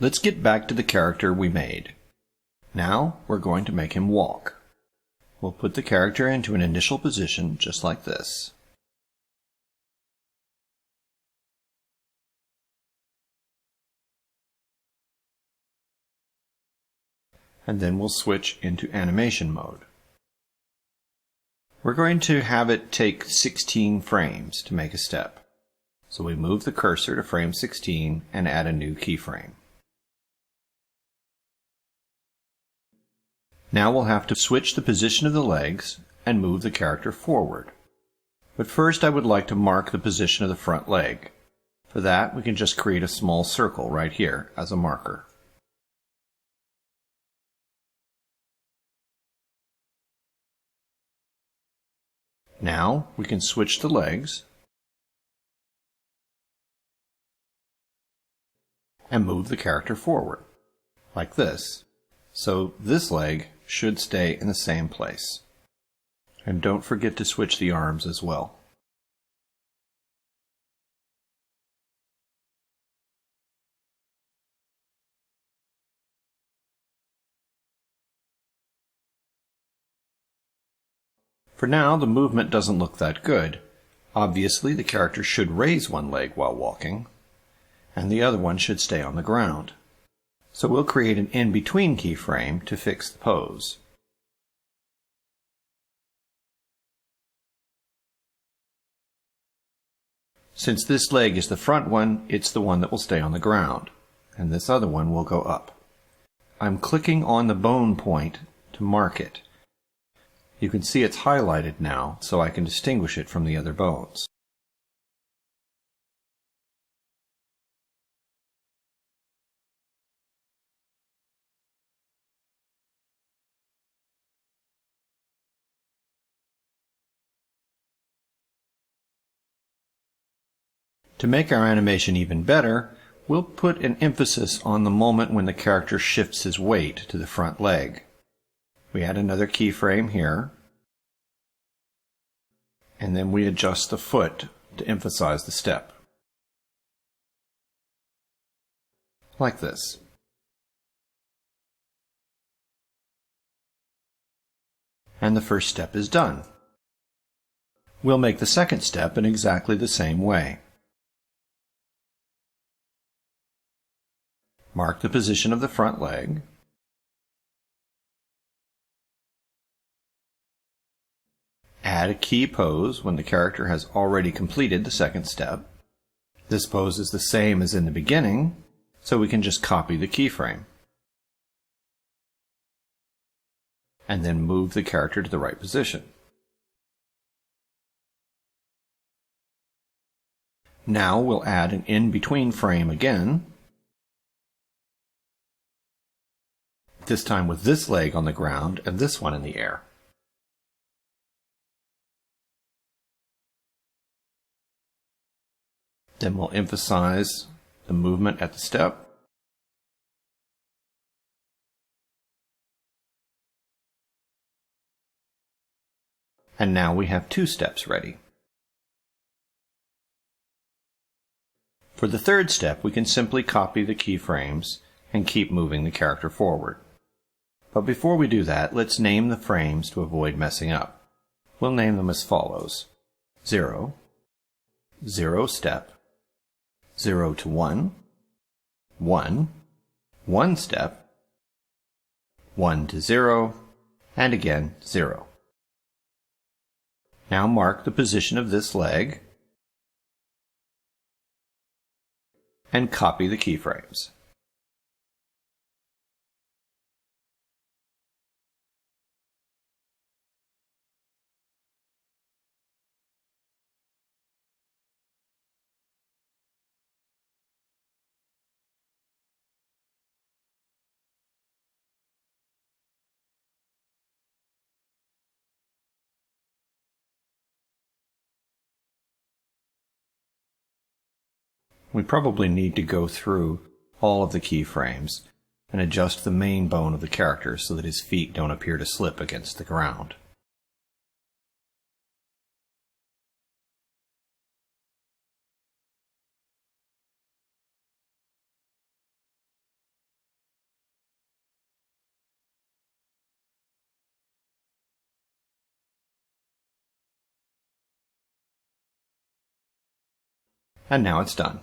Let's get back to the character we made. Now we're going to make him walk. We'll put the character into an initial position just like this. And then we'll switch into animation mode. We're going to have it take 16 frames to make a step. So we move the cursor to frame 16 and add a new keyframe. Now we'll have to switch the position of the legs and move the character forward. But first I would like to mark the position of the front leg. For that, we can just create a small circle right here as a marker. Now we can switch the legs and move the character forward, like this. So this leg should stay in the same place. And don't forget to switch the arms as well. For now, the movement doesn't look that good. Obviously, the character should raise one leg while walking, and the other one should stay on the ground. So we'll create an in-between keyframe to fix the pose. Since this leg is the front one, it's the one that will stay on the ground, and this other one will go up. I'm clicking on the bone point to mark it. You can see it's highlighted now, so I can distinguish it from the other bones. To make our animation even better, we'll put an emphasis on the moment when the character shifts his weight to the front leg. We add another keyframe here, and then we adjust the foot to emphasize the step. Like this. And the first step is done. We'll make the second step in exactly the same way. Mark the position of the front leg. Add a key pose when the character has already completed the second step. This pose is the same as in the beginning, so we can just copy the keyframe. And then move the character to the right position. Now we'll add an in-between frame again, this time with this leg on the ground and this one in the air. Then we'll emphasize the movement at the step. And now we have two steps ready. For the third step, we can simply copy the keyframes and keep moving the character forward. But before we do that, let's name the frames to avoid messing up. We'll name them as follows: 0, 0 step, 0 to 1, 1, 1 step, 1 to 0, and again 0. Now mark the position of this leg and copy the keyframes. We probably need to go through all of the keyframes and adjust the main bone of the character so that his feet don't appear to slip against the ground. And now it's done.